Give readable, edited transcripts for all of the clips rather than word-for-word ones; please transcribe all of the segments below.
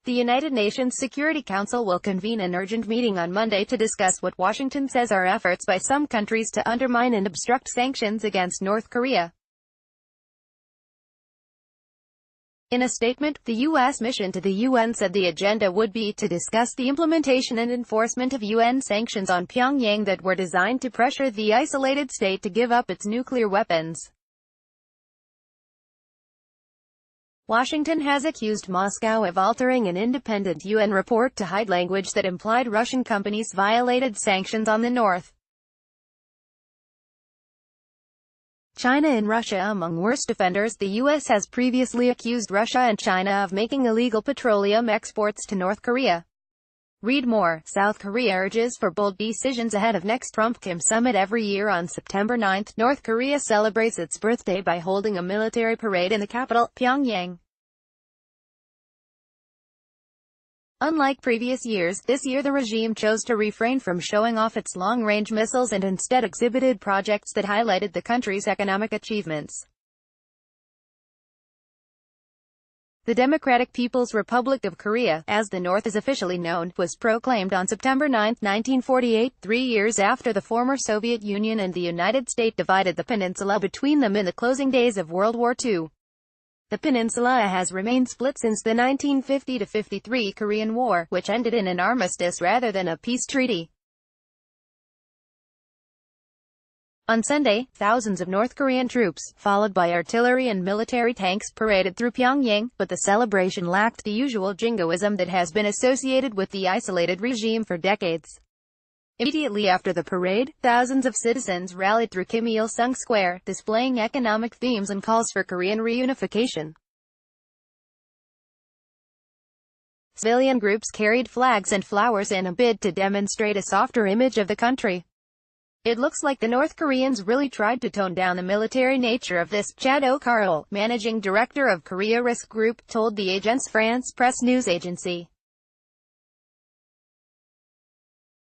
The United Nations Security Council will convene an urgent meeting on Monday to discuss what Washington says are efforts by some countries to undermine and obstruct sanctions against North Korea. In a statement, the U.S. mission to the UN said the agenda would be to discuss the implementation and enforcement of UN sanctions on Pyongyang that were designed to pressure the isolated state to give up its nuclear weapons. Washington has accused Moscow of altering an independent UN report to hide language that implied Russian companies violated sanctions on the North. China and Russia among worst offenders. The U.S. has previously accused Russia and China of making illegal petroleum exports to North Korea. Read more. South Korea urges for bold decisions ahead of next Trump-Kim summit. Every year on September 9, North Korea celebrates its birthday by holding a military parade in the capital, Pyongyang. Unlike previous years, this year the regime chose to refrain from showing off its long-range missiles and instead exhibited projects that highlighted the country's economic achievements. The Democratic People's Republic of Korea, as the North is officially known, was proclaimed on September 9, 1948, 3 years after the former Soviet Union and the United States divided the peninsula between them in the closing days of World War II. The peninsula has remained split since the 1950–53 Korean War, which ended in an armistice rather than a peace treaty. On Sunday, thousands of North Korean troops, followed by artillery and military tanks, paraded through Pyongyang, but the celebration lacked the usual jingoism that has been associated with the isolated regime for decades. Immediately after the parade, thousands of citizens rallied through Kim Il-sung Square, displaying economic themes and calls for Korean reunification. Civilian groups carried flags and flowers in a bid to demonstrate a softer image of the country. It looks like the North Koreans really tried to tone down the military nature of this, Chad O'Carroll, managing director of Korea Risk Group, told the Agence France Presse news agency.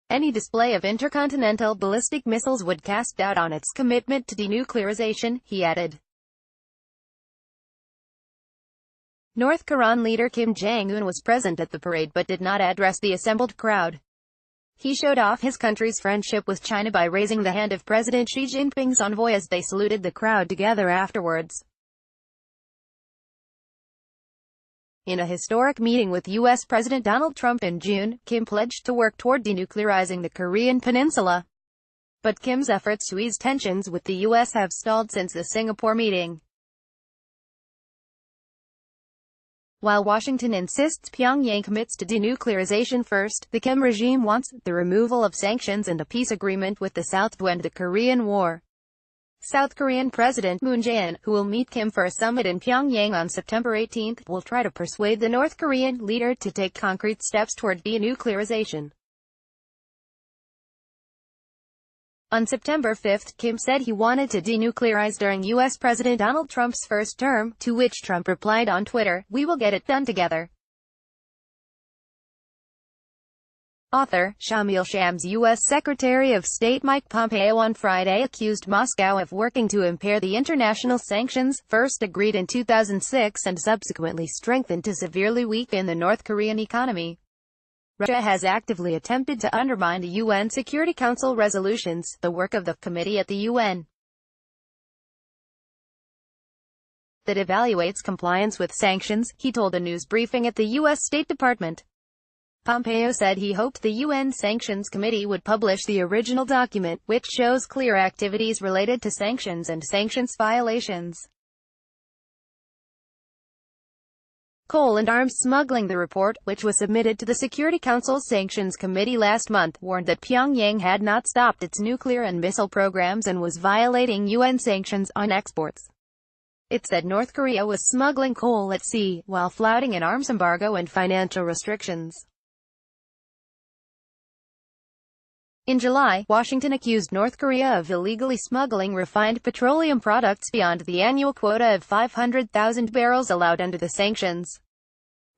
Any display of intercontinental ballistic missiles would cast doubt on its commitment to denuclearization, he added. North Korean leader Kim Jong-un was present at the parade but did not address the assembled crowd. He showed off his country's friendship with China by raising the hand of President Xi Jinping's envoy as they saluted the crowd together afterwards. In a historic meeting with U.S. President Donald Trump in June, Kim pledged to work toward denuclearizing the Korean peninsula. But Kim's efforts to ease tensions with the U.S. have stalled since the Singapore meeting. While Washington insists Pyongyang commits to denuclearization first, the Kim regime wants the removal of sanctions and a peace agreement with the South to end the Korean War. South Korean President Moon Jae-in, who will meet Kim for a summit in Pyongyang on September 18, will try to persuade the North Korean leader to take concrete steps toward denuclearization. On September 5, Kim said he wanted to denuclearize during U.S. President Donald Trump's first term, to which Trump replied on Twitter, "We will get it done together." Author, Shamil Shams. U.S. Secretary of State Mike Pompeo on Friday accused Moscow of working to impair the international sanctions, first agreed in 2006 and subsequently strengthened to severely weaken the North Korean economy. Russia has actively attempted to undermine the UN Security Council resolutions, the work of the committee at the UN that evaluates compliance with sanctions, he told a news briefing at the U.S. State Department. Pompeo said he hoped the UN Sanctions Committee would publish the original document, which shows clear activities related to sanctions and sanctions violations. Coal and arms smuggling. The report, which was submitted to the Security Council's Sanctions Committee last month, warned that Pyongyang had not stopped its nuclear and missile programs and was violating UN sanctions on exports. It said North Korea was smuggling coal at sea, while flouting an arms embargo and financial restrictions. In July, Washington accused North Korea of illegally smuggling refined petroleum products beyond the annual quota of 500,000 barrels allowed under the sanctions.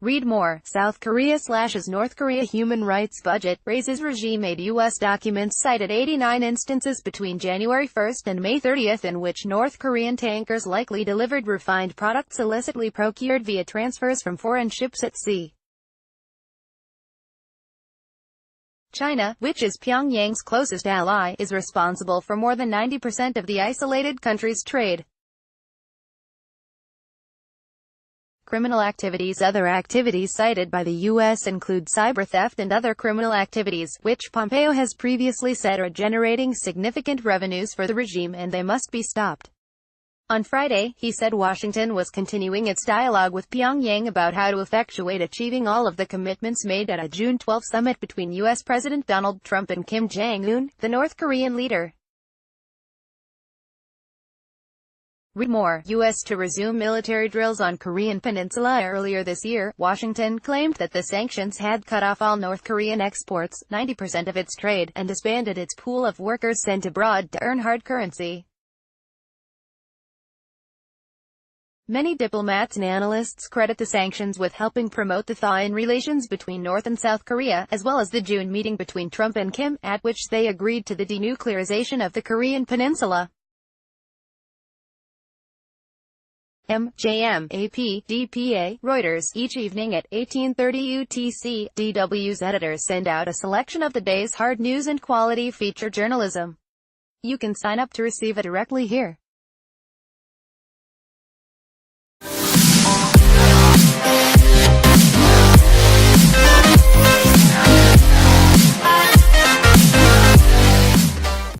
Read more. South Korea slashes North Korea human rights budget, raises regime aid. U.S. documents cited 89 instances between January 1 and May 30 in which North Korean tankers likely delivered refined products illicitly procured via transfers from foreign ships at sea. China, which is Pyongyang's closest ally, is responsible for more than 90% of the isolated country's trade. Criminal activities. Other activities cited by the U.S. include cyber theft and other criminal activities, which Pompeo has previously said are generating significant revenues for the regime and they must be stopped. On Friday, he said Washington was continuing its dialogue with Pyongyang about how to effectuate achieving all of the commitments made at a June 12 summit between U.S. President Donald Trump and Kim Jong-un, the North Korean leader. Read more. U.S. to resume military drills on Korean peninsula. Earlier this year, Washington claimed that the sanctions had cut off all North Korean exports, 90% of its trade, and disbanded its pool of workers sent abroad to earn hard currency. Many diplomats and analysts credit the sanctions with helping promote the thaw in relations between North and South Korea, as well as the June meeting between Trump and Kim, at which they agreed to the denuclearization of the Korean peninsula. MJM, AP, DPA, Reuters. Each evening at 18:30 UTC, DW's editors send out a selection of the day's hard news and quality feature journalism. You can sign up to receive it directly here.